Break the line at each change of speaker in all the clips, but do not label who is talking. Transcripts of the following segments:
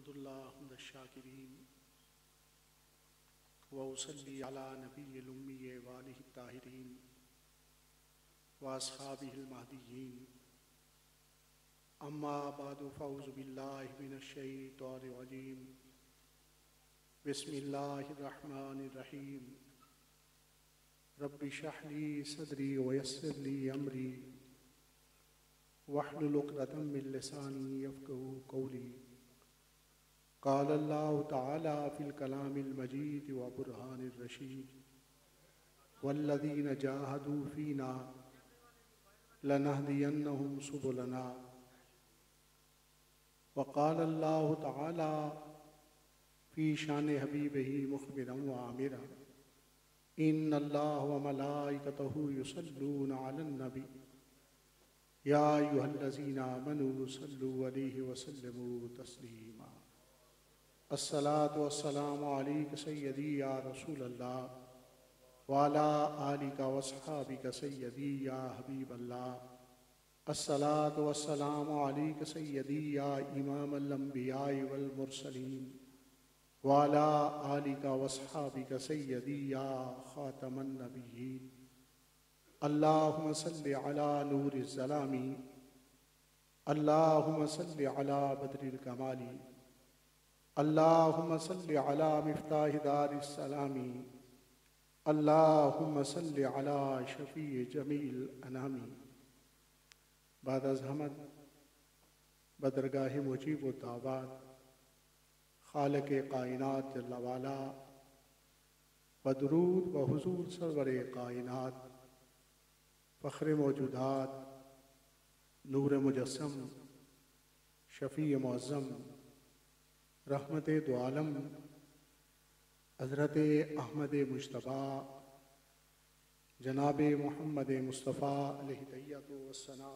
हम्दुल्लाह हम्दशाकिरीन व उसल्ली अला नबिय्यिल उम्मी व आलिहि ताहिरीन व अस्हाबिहिल महदिय्यीन अम्मा बादु फ़अऊज़ु बिल्लाहि मिनश शैतानिर रजीम बिस्मिल्लाहिर रहमानिर रहीम रब्बि इश्रह ली सदरी व यस्सिर ली अमरी वहलुल उक़दतम मिन लिसानी यफ़क़हू क़ौली क़ाल अल्लाहु तआला फ़िल कलामिल मजीद व बुरहानिर रशीद वल्लज़ीन जाहदू फ़ीना लनहदियन्नहुम सुबुलना व क़ाल अल्लाहु तआला फ़ी शान हबीबिही मुख़बिरन व आमिरा इन्नल्लाह व मलाइकतहू युसल्लूना अलन नबी या अय्युहल्लज़ीना आमनू सल्लू अलैहि व सल्लिमू तस्लीमा। अस्सलातु वस्सलामु अलैका सय्यदी या रसूलल्लाह व अला आलिका व अस्हाबिका सय्यदी या हबीबल्लाह। अस्सलातु वस्सलामु अलैका सय्यदी या इमामल अंबिया वल मुरसलीन व अला आलिका व अस्हाबिका सय्यदी या खातमन नबिय्यीन। अल्लाहुम्मा सल्लि अला नूरिज़ ज़लामी अल्लाहुम्मा सल्लि अला बदरिल कमाली अल्लाहुम्मा सल्लि अला मिफ्ताहि दारिस सलामी अल्लाहुम्मा सल्लि अला शफ़ीइ जमील अनामी। बाद अज़ हमद बदरगाह मुजीब व दावत खालिक़ कायनात जल्ल वाला बदरूद व हुज़ूर सरवर कायनात फ़ख्र मौजूदात नूर मुजस्सम शफ़ी मुअज़्ज़म रहमत दो आलम हज़रत अहमद मुज्तबा जनाब मोहम्मद मुस्तफ़ा अलैहि तहिय्यतु वस्सना।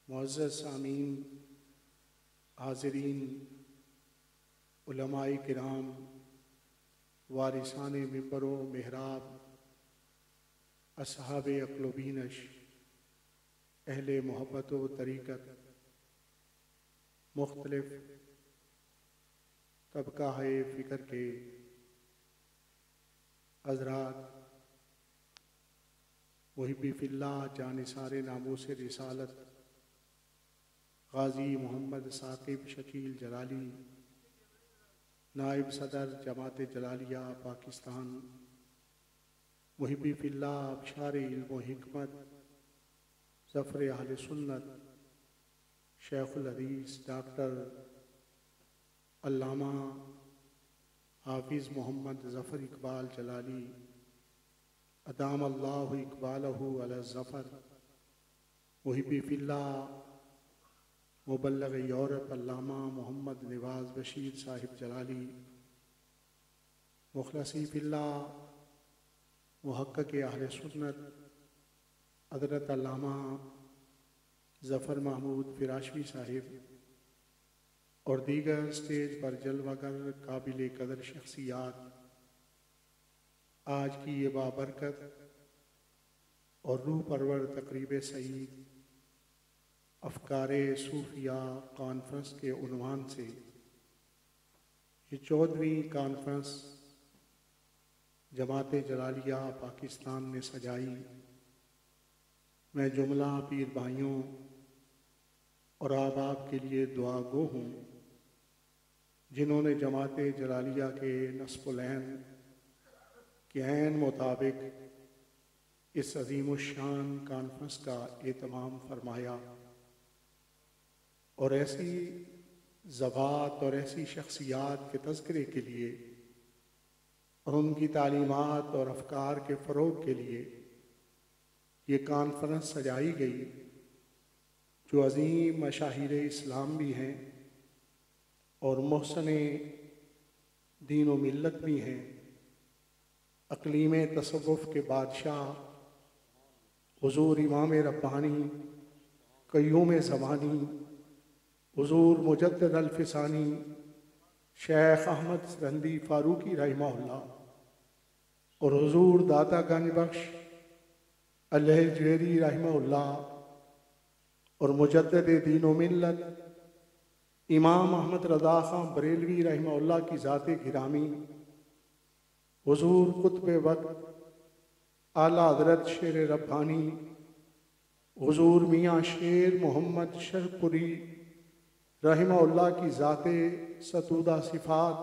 मुअज़्ज़ज़ सामीन, हाज़िरीन, उलमाए किराम, वारिसाने मिंबरो मेहराब, अस्हाबे अक़्ल व बीनश, अहले मोहब्बत व तरीक़त, मुख्तलिफ तबक़ाए फ़िक्र के हज़रात, मुहिब्बी फ़िल्लाह, जानिसारे नामूस रिसालत ग़ाज़ी मोहम्मद साक़िब शकील जलाली, नाइब सदर जमात जलालिया पाकिस्तान, मुहिब्बी फ़िल्लाह, अबशार इल्म व हिकमत, ज़फ़र अहले सुन्नत, शेख़ुल हदीस डॉक्टर अल्लामा हाफ़िज़ मोहम्मद ज़फ़र इक़बाल जलाली अदाम अल्लाहु इक़बालहु अला ज़फ़र, मुहिब्बी फ़िल्लाह, मुबल्लिग़ यूरोप अल्लामा मोहम्मद नवाज़ बशीर साहिब जलाली, मुख़लसी फ़िल्लाह, मुहक़्क़िक़ अहले सुन्नत हज़रत अल्लामा ज़फ़र महमूद फ़िराशवी साहिब और दीगर स्टेज पर जलवागर काबिल कदर शख्सियात, आज की ये बाबरकत और रूह परवर तक़रीब सईद अफ़कारे सूफ़िया कॉन्फ्रेंस के उन्वान से ये 14वीं कॉन्फ्रेंस जमात जलालिया पाकिस्तान ने सजाई। मैं जुमला पीर भाइयों और आबाब के लिए दुआ गो हूँ जिन्होंने जमात जलालिया के नस्फ़ुल-ऐन के ऐन मुताबिक इस अज़ीमुश्शान कॉन्फ्रेंस का एहतमाम फरमाया और ऐसी ज़बात और ऐसी शख्सियात के तज़किरे के लिए और उनकी तालीमात और अफ़कार के फ़रोग़ के लिए ये कॉन्फ्रेंस सजाई गई जो अज़ीम मशाहिर इस्लाम भी हैं और मोहसने दीन व मिल्लत भी हैं। अक़लीम तसव्वुफ़ के बादशाह हुज़ूर इमाम रब्बानी क़य्यूम ज़मानी हुज़ूर मुजद्दिद अल-फ़िसानी शेख अहमद रंदी फ़ारूक़ी रहमहुल्लाह और हुज़ूर दाता गंजबख्श अल-जवेरी रहमहुल्लाह और मुजद्दिद दीन व मिल्लत इमाम अहमद रज़ा खां बरेलवी रहमहुल्लाह की ज़ाते गिरामी, हुज़ूर कुतुब वक्त आला हज़रत शेर रब्बानी हुज़ूर मियाँ शेर मोहम्मद शरपुरी रहमहुल्लाह की ज़ाते सतूदा सिफ़ात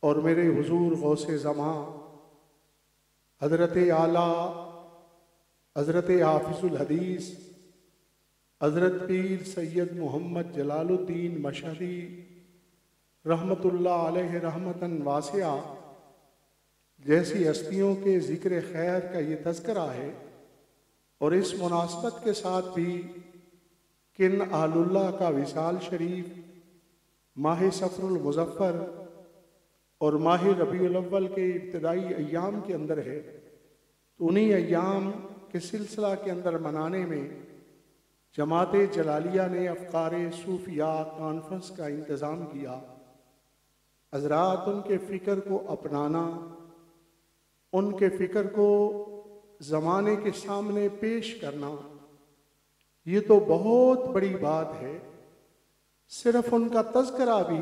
और मेरे हुज़ूर गौसे ज़मां हज़रत आला हज़रत हाफिज़ुल हदीस हज़रत पीर सैयद मोहम्मद जलालुद्दीन मशहदी रहमतुल्लाह अलैहि रहमतन वासिया जैसी हस्तियों के ज़िक्र खैर का ये तज़किरा है। और इस मुनासबत के साथ भी किन आलुल्लाह का विसाल शरीफ माह सफ़रुल मुज़फ़्फ़र और माह रबीउल अव्वल के इब्तिदाई अय्याम के अंदर है, तो उन्हीं अय्याम के सिलसिला के अंदर मनाने में जमात जलालिया ने अफ़कार सूफिया कॉन्फ्रेंस का इंतज़ाम किया। हज़रात उनके फ़िक्र को अपनाना, उनके फ़िक्र को ज़माने के सामने पेश करना, ये तो बहुत बड़ी बात है। सिर्फ उनका तज़किरा भी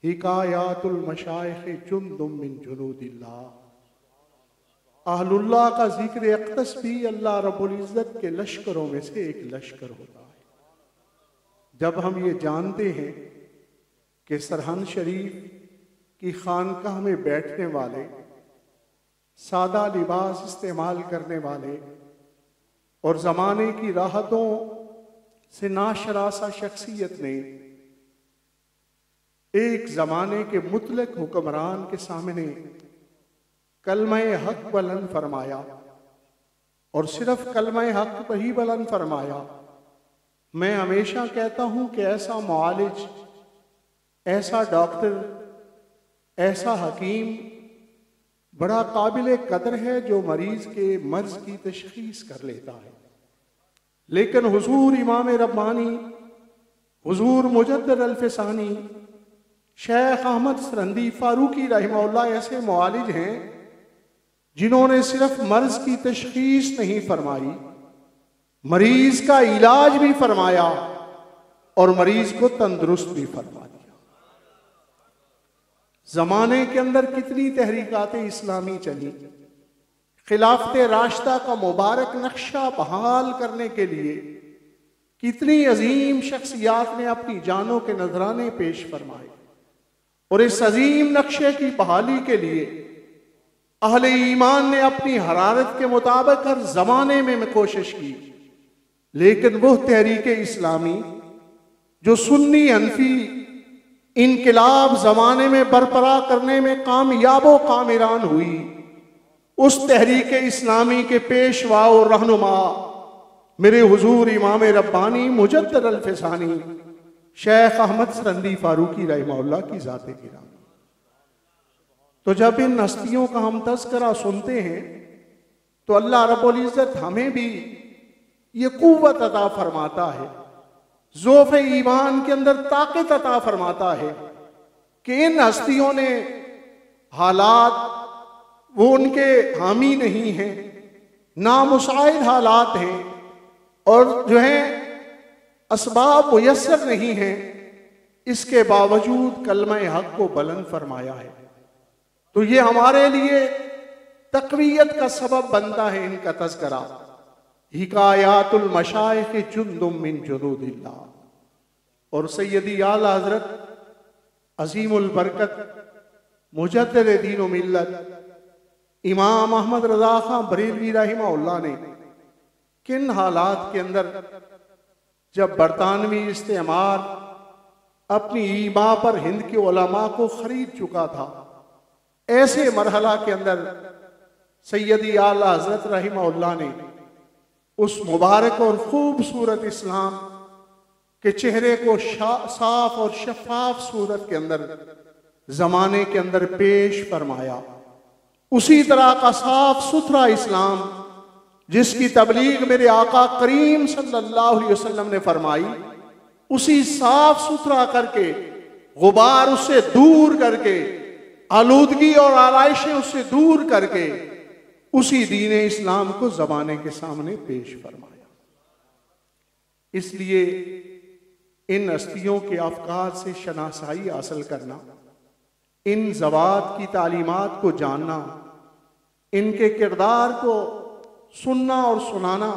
हिकायातुल मशाइख़ जुंदुम मिन जुनूदिल्लाह, अहलुल्लाह का ज़िक्र अक़दस भी अल्लाह रब्बुल इज़्ज़त के लश्करों में से एक लश्कर होता है। जब हम ये जानते हैं कि सरहन शरीफ की खानकाह में बैठने वाले, सादा लिबास इस्तेमाल करने वाले और ज़माने की राहतों से नाशरासा शख्सियत ने एक ज़माने के मुतलक हुक्मरान के सामने कलमा-ए हक बुलंद फरमाया, और सिर्फ कलमा-ए हक पर ही बुलंद फरमाया। मैं हमेशा कहता हूँ कि ऐसा मुआलिज, ऐसा डॉक्टर, ऐसा हकीम बड़ा काबिल कदर है जो मरीज के मर्ज की तशखीस कर लेता है। लेकिन हुजूर इमाम रब्बानी, हुजूर मुजद्दिद अल-फ़सानी, शेख अहमद सरंदी फारूकी रहमहुल्लाह ऐसे मुआलिज हैं जिन्होंने सिर्फ मर्ज की तशखीस नहीं फरमाई, मरीज का इलाज भी फरमाया और मरीज को तंदुरुस्त भी फरमा दिया। जमाने के अंदर कितनी तहरीकात इस्लामी चली, खिलाफत राशिदा का मुबारक नक्शा बहाल करने के लिए कितनी अजीम शख्सियात ने अपनी जानों के नजराने पेश फरमाए, और इस अजीम नक्शे की बहाली के लिए अहले ईमान ने अपनी हरारत के मुताबिक हर जमाने में कोशिश की। लेकिन वह तहरीक इस्लामी जो सुन्नी हनफी इनकलाब जमाने में बरपरा करने में कामयाबो कामिरान हुई, उस तहरीक इस्लामी के पेशवा और रहनुमा मेरे हुजूर इमाम रब्बानी मुजद्दिद अल-फ़सानी शेख अहमद सरंदी फारूकी रहमहुल्लाह की ज़ाते गिरामी। तो जब इन हस्तियों का हम तज़किरा सुनते हैं तो अल्लाह रब्बुल इज़्ज़त हमें भी ये कुव्वत अता फरमाता है, ज़ोफ़े ईमान के अंदर ताकत अता फरमाता है कि इन हस्तियों ने हालात वो उनके हामी नहीं हैं, नामुसाइद हालात हैं और जो है असबाब मुयस्सर नहीं हैं, इसके बावजूद कलमा-ए हक को बुलंद फरमाया है। तो ये हमारे लिए तक़वियत का सबब बनता है इनका तज़किरा। हिकायातुल मशाइख़ जुंदुम मिन जुनूदिल्लाह, और सैयदी आला हज़रत अज़ीमुल बरकत मुजद्दिद दीन व मिल्लत इमाम अहमद रज़ा खां बरेलवी रहमहुल्लाह ने किन हालात के अंदर, जब बरतानवी इस्तेमार अपनी ईमा पर हिंद के उलमा को खरीद चुका था, ऐसे मरहला के अंदर सैयदी आला हज़रत रहमहुल्लाह ने उस मुबारक और खूबसूरत इस्लाम के चेहरे को साफ और शफाफ सूरत के अंदर जमाने के अंदर पेश फरमाया। उसी तरह का साफ सुथरा इस्लाम जिसकी तबलीग मेरे आका करीम सल्लल्लाहु अलैहि वसल्लम ने फरमाई, उसी साफ सुथरा करके, गुबार उससे दूर करके, आलूदगी और आलाइशें उससे दूर करके उसी दीन इस्लाम को जमाने के सामने पेश फरमाया। इसलिए इन हस्तियों के अफकार से शनासाई हासिल करना, इन ज़वात की तालीमात को जानना, इनके किरदार को सुनना और सुनाना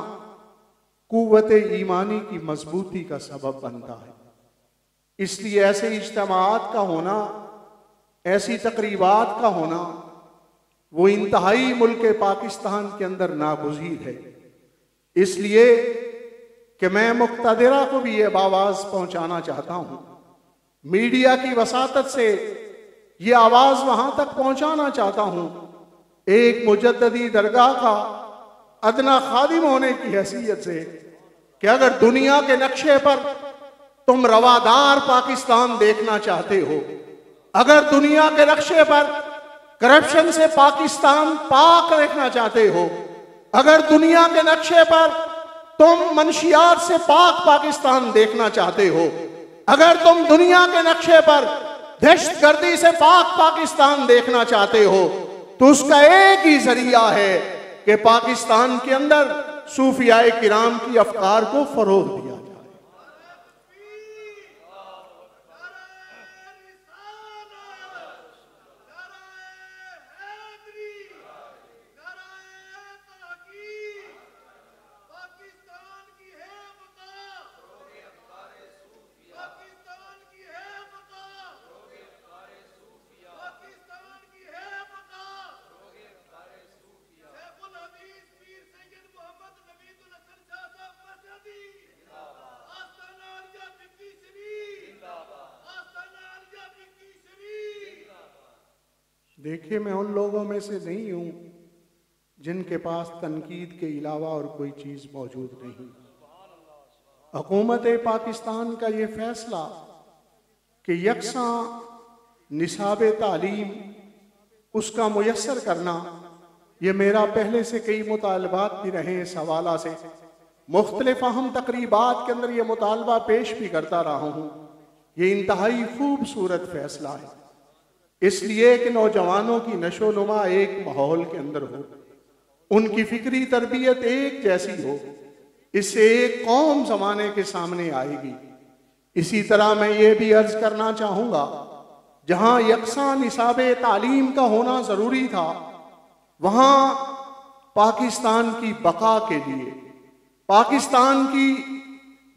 कुव्वत ईमानी की मजबूती का सबब बनता है। इसलिए ऐसे इज्तिमाआत का होना, ऐसी तकरीबात का होना वो इंतहाई मुल्क पाकिस्तान के अंदर नागुज़ीर है। इसलिए कि मैं मुक़्तदिरा को भी ये आवाज़ पहुँचाना चाहता हूँ, मीडिया की वसातत से ये आवाज़ वहाँ तक पहुँचाना चाहता हूँ, एक मुजद्ददी दरगाह का अदना खादिम होने की हैसियत से, कि अगर दुनिया के नक्शे पर तुम रवादार पाकिस्तान देखना चाहते हो, अगर दुनिया के नक्शे पर करप्शन से पाकिस्तान पाक देखना चाहते हो, अगर दुनिया के नक्शे पर तुम मंशियात से पाक पाकिस्तान देखना चाहते हो, अगर तुम दुनिया के नक्शे पर दहशतगर्दी से पाक पाकिस्तान देखना चाहते हो, तो उसका एक ही जरिया है कि पाकिस्तान के अंदर सूफियाए किराम की अफकार को फरोग दिया जाए। देखिए, मैं उन लोगों में से नहीं हूं जिनके पास तनकीद के अलावा और कोई चीज़ मौजूद नहीं। हुकूमत पाकिस्तान का ये फैसला कि यकसां निसाब तालीम उसका मुयस्सर करना, ये मेरा पहले से कई मुतालबात भी रहे। इस हवाला से मुख्तलिफ अहम तकरीबात के अंदर ये मुतालबा पेश भी करता रहा हूँ। ये इंतहाई खूबसूरत फैसला है, इसलिए कि नौजवानों की नशो नुमा एक माहौल के अंदर हो, उनकी फिक्री तरबियत एक जैसी हो, इससे एक कौम जमाने के सामने आएगी। इसी तरह मैं ये भी अर्ज करना चाहूँगा, जहाँ यकसां निसाब तालीम का होना ज़रूरी था, वहाँ पाकिस्तान की बका के लिए, पाकिस्तान की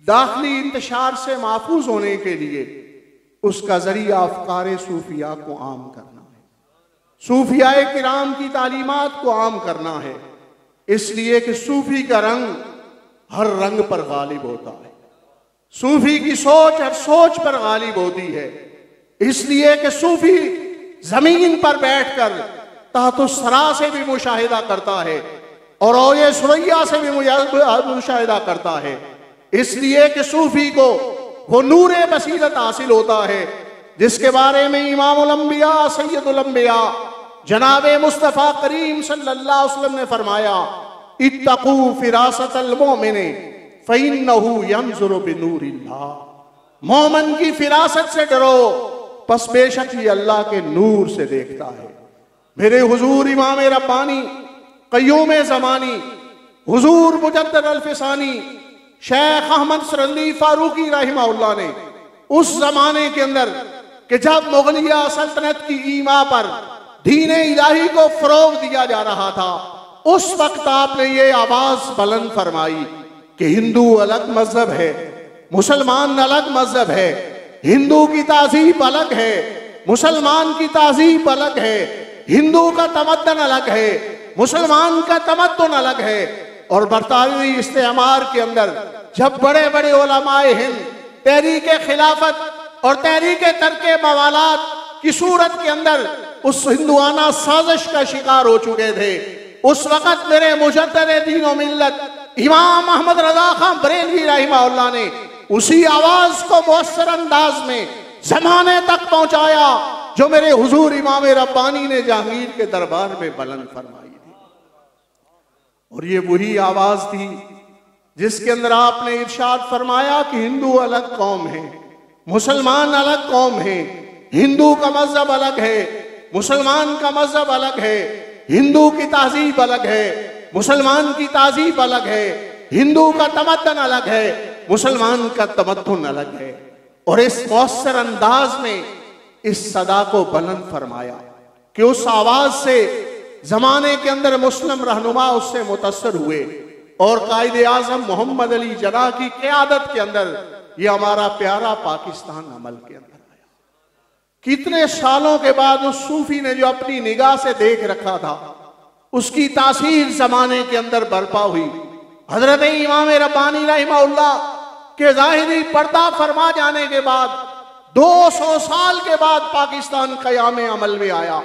दाखिली इंतशार से महफूज होने के लिए उसका जरिया अफकार सूफिया को आम करना है, सूफियाए किराम की तालीमात को आम करना है। इसलिए कि सूफी का रंग हर रंग पर गालिब होता है, सूफी की सोच हर सोच पर गालिब होती है। इसलिए कि सूफी जमीन पर बैठकर ताहतो सरा से भी मुशाहिदा करता है और ओये सुरैया से भी मुशाहिदा करता है। इसलिए कि सूफी को वो नूरे बसीरत हासिल होता है जिसके बारे में इमामुल अंबिया सैयदुल अंबिया जनाब मुस्तफ़ा करीम सल्लल्लाहु अलैहि वसल्लम ने फरमाया, इत्तकू फिरासतल मोमिन फ़इन्नहु यंज़ुरु बिनूरिल्लाह। मोमिन की फिरासत से डरो, पस बेशक ये अल्लाह के नूर से देखता है। मेरे हुजूर इमाम रब्बानी क़य्यूम ज़मानी हुजूर मुजद्दिद अल-फ़िसानी शेख अहमद सरंदी फारूकी रहमहुल्लाह ने उस जमाने के अंदर कि जब मुगलिया सल्तनत की ईमा पर दीन इलाही को फरोग दिया जा रहा था, उस वक्त आपने ये आवाज बुलंद फरमाई कि हिंदू अलग मजहब है, मुसलमान अलग मजहब है, हिंदू की तहजीब अलग है, मुसलमान की तहजीब अलग है, हिंदू का तमद्दन अलग है, मुसलमान का तमद्दुन अलग है। और बरतानवी इस्तेमार के अंदर जब बड़े बड़े उलमाए हिंद तहरीक खिलाफत और तहरीक तर्के मवालात की सूरत के अंदर उस हिंदुआना साजिश का शिकार हो चुके थे, उस वक़्त मेरे मुजद्दिद दीन व मिल्लत इमाम अहमद रज़ा खां बरेलवी रहमहुल्लाह ने उसी आवाज को मुअस्सर अंदाज में जमाने तक पहुंचाया जो मेरे हुजूर इमाम रब्बानी ने जहांगीर के दरबार में बुलंद फरमाई थी। और ये वही आवाज थी जिसके अंदर आपने इरशाद फरमाया कि हिंदू अलग कौम है, मुसलमान अलग कौम है, हिंदू का मजहब अलग है, मुसलमान का मजहब अलग है, हिंदू की तहजीब अलग है, मुसलमान की तहजीब अलग है, हिंदू का तमद्दन अलग है। मुसलमान का तमद्दुन अलग है। और इस मौसर अंदाज में इस सदा को बुलंद फरमाया कि उस आवाज से जमाने के अंदर मुस्लिम रहनुमा उससे मुतासर हुए और कायदे आजम मोहम्मद अली जना की क़यादत के अंदर ये हमारा प्यारा पाकिस्तान अमल के अंदर आया। कितने सालों के बाद उस सूफी ने जो अपनी निगाह से देख रखा था उसकी तासीर जमाने के अंदर बर्पा हुई। हजरत इमाम रब्बानी रहमहुल्लाह के ज़ाहिरी पर्दा फरमा जाने के बाद 200 साल के बाद पाकिस्तान क़याम अमल में आया।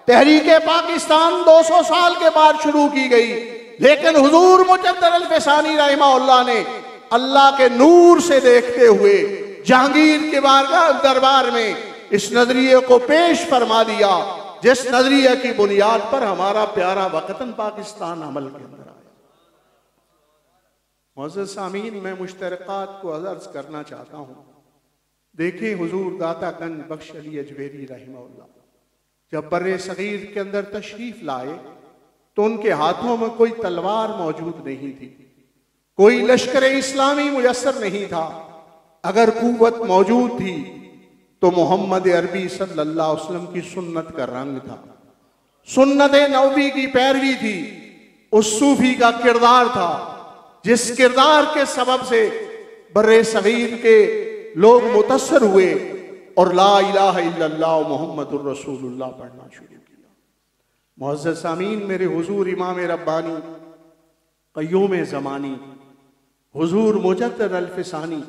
तहरीके पाकिस्तान 200 साल के बाद शुरू की गई, लेकिन हुजूर मुजद्दिद अल-फ़सानी रहमहुल्लाह ने अल्लाह के नूर से देखते हुए जहांगीर के दरबार में इस नजरिए को पेश फरमा दिया जिस नजरिए की बुनियाद पर हमारा प्यारा वतन पाकिस्तान अमल के अंदर आया। मुअज़्ज़िज़ सामीन, मैं मुश्तरकात को अर्ज करना चाहता हूँ। देखिए, हुजूर दाता गंज बख्श अली अजमेरी रहमहुल्लाह जब बर्रे सगीर के अंदर तशरीफ लाए तो उनके हाथों में कोई तलवार मौजूद नहीं थी, कोई लश्कर इस्लामी मुयस्सर नहीं था। अगर कुव्वत मौजूद थी तो मोहम्मद अरबी सल्लल्लाहु अलैहि वसल्लम की सुन्नत का रंग था, सुन्नत नबवी की पैरवी थी, उस सूफी का किरदार था जिस किरदार के सबब से बर्रे सगीर के लोग मुतासर हुए और ला इलाहा इल्लल्लाह मुहम्मदुर रसूलुल्लाह पढ़ना शुरू किया। मुअज़्ज़िज़ सामीन, मेरे हुजूर इमाम रब्बानी क़य्यूम ज़मानी हुजूर मुजद्दिद अल-फ़सानी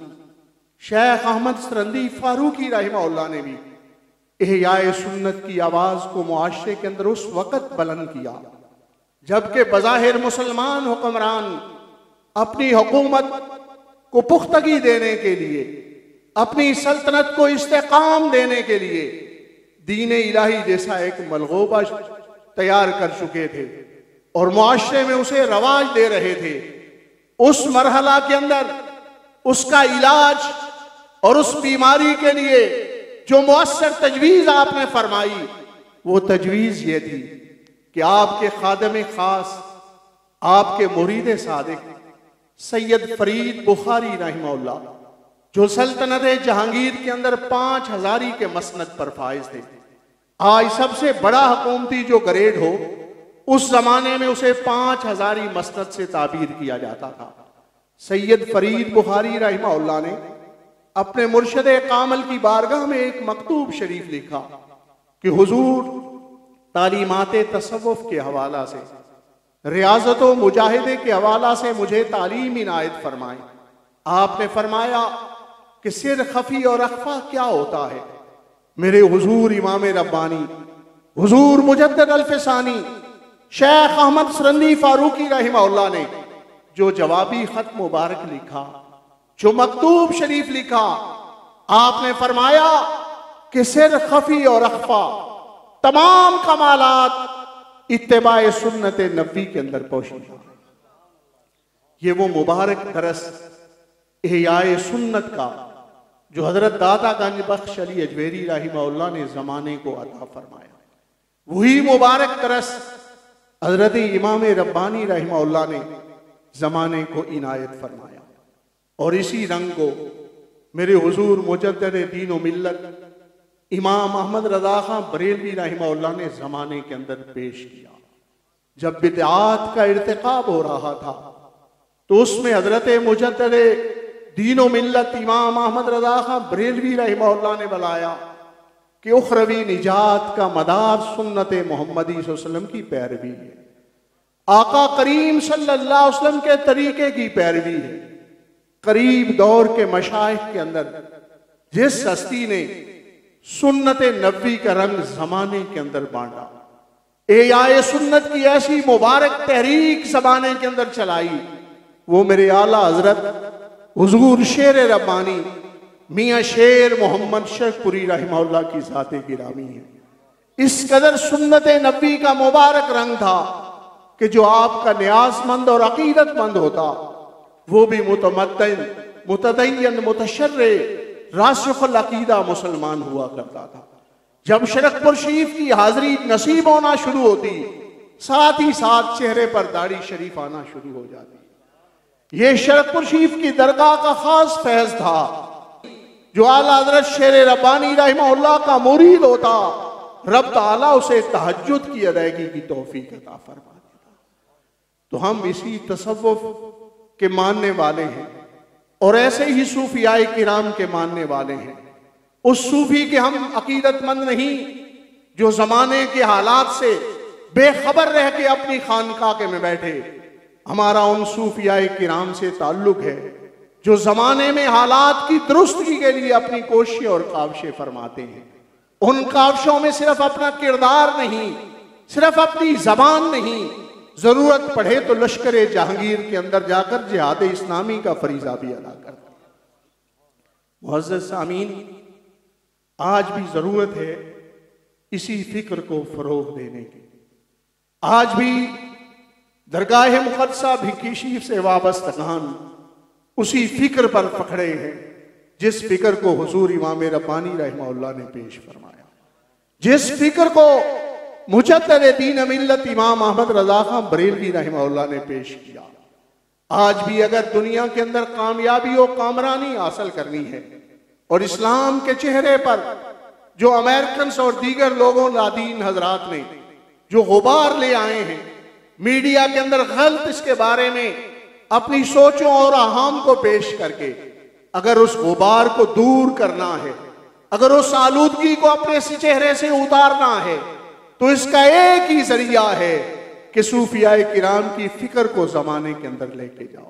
शेख अहमद सरंदी फारूकी रहमहुल्लाह ने भी इहयाए सुन्नत की आवाज़ को मुआशरे के अंदर उस वक़्त बुलंद किया जबकि बज़ाहिर मुसलमान हुक्मरान अपनी हुकूमत को पुख्तगी देने के लिए, अपनी सल्तनत को इस्तेकाम देने के लिए दीन इलाही जैसा एक मलगूबा तैयार कर चुके थे और मुआशरे में उसे रवाज दे रहे थे। उस मरहला के अंदर उसका इलाज और उस बीमारी के लिए जो मुअस्सर तजवीज़ आपने फरमाई वो तजवीज़ ये थी कि आपके खादम खास, आपके मुरीद सादिक सैयद फरीद बुखारी रहमहुल्लाह जो सल्तनत जहांगीर के अंदर 5000 के मसनद पर फाइज थे, आज सबसे बड़ा हुकूमती जो ग्रेड हो उस जमाने में उसे 5000 मसनद से ताबीर किया जाता था। सैयद फरीद बुखारी रहमहुल्लाह ने अपने मुर्शद कामल की बारगाह में एक मकतूब शरीफ लिखा कि हुजूर तालीमात तसव्वुफ के हवाला से, रियाजत व मुजाहिदे के हवाला से मुझे तालीम इनायत फरमाए। आपने फरमाया कि सिर खफी और अख्फा क्या होता है। मेरे हुजूर इमाम रब्बानी हुजूर मुजद्दिद अल-फ़सानी शेख अहमद सरंदी फारूकी रहमहुल्लाह ने जो जवाबी खत मुबारक लिखा, जो मकतूब शरीफ लिखा, आपने फरमाया कि सिर खफी और अख्फा तमाम कमालात इत्तिबाए सुन्नत नबी के अंदर पोशीदा। ये वो मुबारक दरस इहयाए सुन्नत का जो हजरत दाता गंज बख्श अली अजमेरी रहमहुल्लाह ने जमाने को अता फरमाया, वही मुबारक दरस हजरत इमाम रब्बानी रहमहुल्लाह ने जमाने को इनायत फरमाया। और इसी रंग को मेरे हुजूर मुजद्दिद दीन व मिल्लत इमाम अहमद रज़ा खां बरेलवी रहमहुल्लाह ने जमाने के अंदर पेश किया। जब बिदआत का इर्तिकाब हो रहा था तो उसमें हजरत मुजद्दिद दीन व मिल्लत इमाम अहमद रज़ा खां बरेलवी रहमहुल्लाह ने बुलाया कि उखरवी निजात का मदार सुन्नत मोहम्मदी सल्लल्लाहु अलैहि वसल्लम की पैरवी है, आका करीम सल्लल्लाहु अलैहि वसल्लम के तरीके की पैरवी है। करीब दौर के मशाइख के अंदर जिस हस्ती ने सुन्नत नबी का रंग जमाने के अंदर बांटा, इहयाए सुन्नत की ऐसी मुबारक तहरीक जमाने के अंदर चलाई, वो मेरे आला हजरत हुजूर शेर रब्बानी मियाँ शेर मोहम्मद शेखपुरी रहमहुल्लाह की ज़ाते गिरामी है। इस कदर सुन्नत नबी का मुबारक रंग था कि जो आपका न्याजमंद और अकीदतमंद होता वो भी मुतदय्यन मुतशर्रे रासिखुल अकीदा मुसलमान हुआ करता था। जब शरकपुर शरीफ की हाजिरी नसीब होना शुरू होती, साथ ही साथ चेहरे पर दाढ़ी शरीफ आना शुरू हो जाती। ये शरकपुर शरीफ की दरगाह का खास फैज था। जो आला हज़रत शेर रब्बानी रहमहुल्लाह का मुरीद होता, रब ताला उसे तहज्जुद की अदायगी की तौफीक अता फरमा देता। तो हम इसी तसव्वुफ के मानने वाले हैं और ऐसे ही सूफियाए किराम के मानने वाले हैं। उस सूफी के हम अकीदतमंद नहीं जो जमाने के हालात से बेखबर रह के अपनी खानकाह में बैठे। हमारा उन सूफियाए किराम से ताल्लुक है जो जमाने में हालात की दुरुस्ती के लिए अपनी कोशिश और काविशें फरमाते हैं। उन काविशों में सिर्फ अपना किरदार नहीं, सिर्फ अपनी जबान नहीं, जरूरत पड़े तो लश्कर जहांगीर के अंदर जाकर जिहाद इस्लामी का फरीजा भी अदा करते हैं। मुअज़्ज़ज़ सामीन, आज भी जरूरत है इसी फिक्र को फरोग देने की। आज भी दरगाह मुक़द्दसा भिक्की शरीफ से वाबस्तगान उसी फिक्र पर पकड़े हैं जिस फिक्र को हुजूर इमाम रब्बानी रहमहुल्लाह ने पेश फरमाया, जिस फिक्र को मुजद्दिद दीन मिल्लत इमाम अहमद रज़ा खां बरेलवी रहमहुल्लाह ने पेश किया। आज भी अगर दुनिया के अंदर कामयाबी और कामरानी हासिल करनी है और इस्लाम के चेहरे पर जो अमेरिकन और दीगर लोगों लादीन हजरात ने जो गुबार ले आए हैं, मीडिया के अंदर गलत इसके बारे में अपनी सोचों और अहाम को पेश करके अगर उस गुबार को दूर करना है, अगर उस आलूदगी को अपने चेहरे से उतारना है, तो इसका एक ही जरिया है कि सूफियाए किराम की फिक्र को जमाने के अंदर लेके जाओ।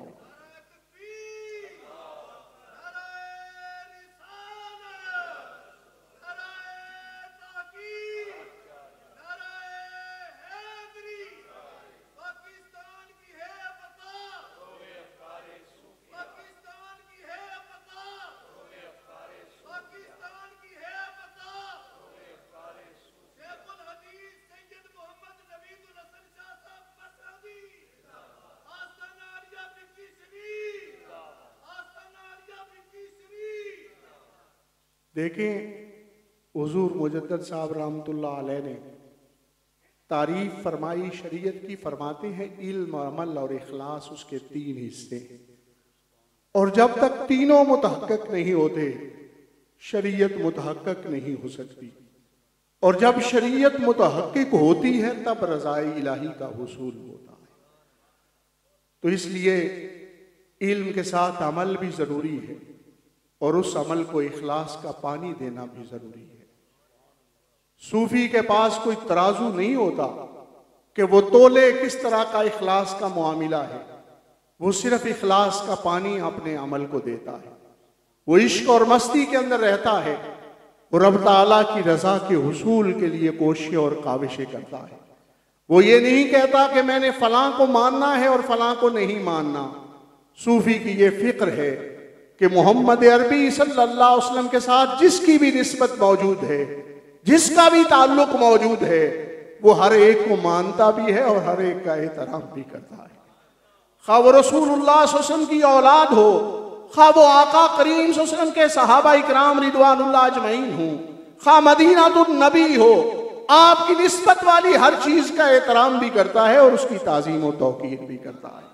देखें, हुजूर मुजद्दिद साहब रहमतुल्लाह अलैह ने तारीफ फरमाई शरीयत की, फरमाते हैं इल्म, अमल और इखलास उसके 3 हिस्से हैं और जब तक तीनों मुतहक्किक नहीं होते शरीयत मुतहक्किक नहीं हो सकती, और जब शरीयत मुतहक्किक होती है तब रज़ाए इलाही का हुसूल होता है। तो इसलिए इल्म के साथ अमल भी जरूरी है और उस अमल को इखलास का पानी देना भी जरूरी है। सूफी के पास कोई तराजू नहीं होता कि वो तोले किस तरह का इखलास का मामला है, वो सिर्फ इखलास का पानी अपने अमल को देता है। वो इश्क और मस्ती के अंदर रहता है, वो रब ताला की रजा के हुसूल के लिए कोशिश और काविशें करता है। वो ये नहीं कहता कि मैंने फलां को मानना है और फलां को नहीं मानना। सूफी की ये फिक्र है कि मोहम्मद अरबी सल्लल्लाहु अलैहि वसल्लम के साथ जिसकी भी निस्बत मौजूद है, जिसका भी ताल्लुक मौजूद है, वो हर एक को मानता भी है और हर एक का एहतराम भी करता है। खा वो रसूलुल्लाह सल्लल्लाहु अलैहि वसल्लम की औलाद हो, खा वो आका करीम सल्लल्लाहु अलैहि वसल्लम के सहाबा इकराम रिदवानुल्लाह अजमईन हो, खा मदीनातुन नबी हो, आपकी निस्बत वाली हर चीज का एहतराम भी करता है और उसकी ताजीम और तौकीर भी करता है।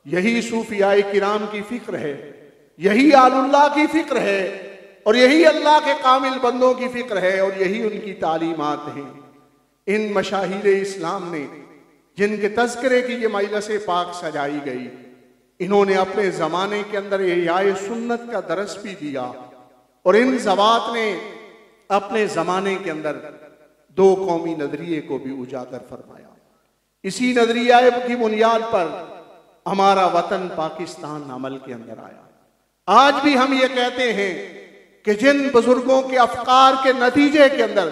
यही सूफियाए किराम की फिक्र है, यही आलुल्लाह की फिक्र है और यही अल्लाह के कामिल बंदों की फिक्र है और यही उनकी तालीमात हैं। इन मशाहिर इस्लाम ने जिनके तज़किरे की ये मजलिस पाक सजाई गई, इन्होंने अपने ज़माने के अंदर इहयाए सुन्नत का दरस भी दिया और इन ज़वात ने अपने ज़माने के अंदर 2 कौमी नजरिए को भी उजागर फरमाया। इसी नजरिया की बुनियाद पर हमारा वतन पाकिस्तान अमल के अंदर आया। आज भी हम ये कहते हैं कि जिन बुजुर्गों के अफकार के नतीजे के अंदर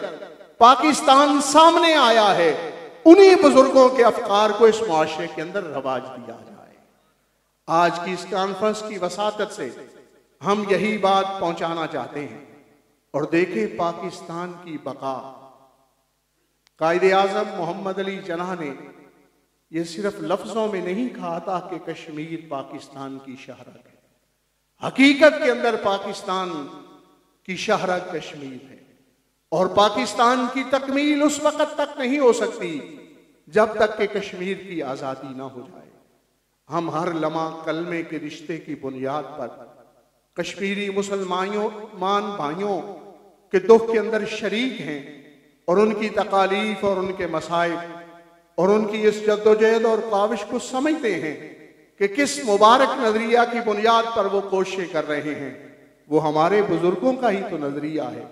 पाकिस्तान सामने आया है, उन्हीं बुजुर्गों के अफकार को इस मुआशरे के अंदर रवाज दिया जाए। आज की इस कॉन्फ्रेंस की वसातत से हम यही बात पहुंचाना चाहते हैं। और देखें, पाकिस्तान की बका कायदे आजम मोहम्मद अली जिन्ना ने यह सिर्फ लफ्जों में नहीं कहा था कि कश्मीर पाकिस्तान की शहरत है। हकीकत के अंदर पाकिस्तान की शहरत कश्मीर है और पाकिस्तान की तकमील उस वक्त तक नहीं हो सकती जब तक कि कश्मीर की आज़ादी ना हो जाए। हम हर लम्हा कलमे के रिश्ते की बुनियाद पर कश्मीरी मुसलमान भाइयों के दुख के अंदर शरीक हैं और उनकी तकालीफ और उनके मसाइब और उनकी इस जद्दोजहद और काविश को समझते हैं कि किस मुबारक नजरिया की बुनियाद पर वो कोशिशें कर रहे हैं। वो हमारे बुजुर्गों का ही तो नजरिया है।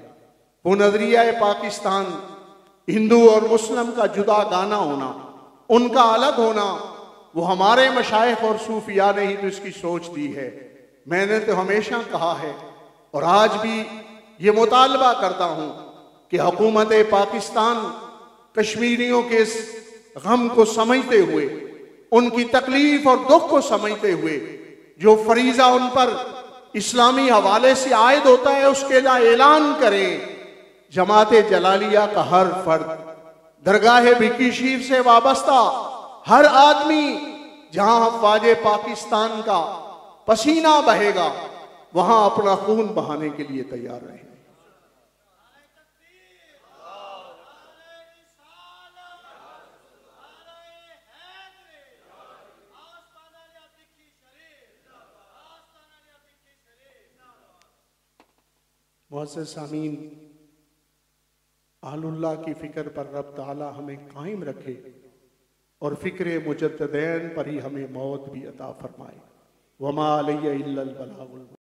वो नजरिया है पाकिस्तान, हिंदू और मुस्लिम का जुदा गाना होना, उनका अलग होना। वो हमारे मशाइख और सूफिया ने ही तो इसकी सोच दी है। मैंने तो हमेशा कहा है और आज भी ये मुतालबा करता हूं कि हुकूमत पाकिस्तान कश्मीरियों के इस गम को समझते हुए, उनकी तकलीफ और दुख को समझते हुए, जो फरीजा उन पर इस्लामी हवाले से आयद होता है उसके लिए ऐलान करें। जमाते जलालिया का हर फर्द, दरगाह भिकी शीर से वाबस्ता हर आदमी, जहां अफवाजे पाकिस्तान का पसीना बहेगा वहां अपना खून बहाने के लिए तैयार रहे। मुअज़्ज़ज़ सामीन, अहलुल्लाह की फ़िक्र पर रब ताला हमें कायम रखे और फ़िक्र मुजद्दिदैन पर ही हमें मौत भी अता फरमाए। वमा अलैया इल्लल बलागुल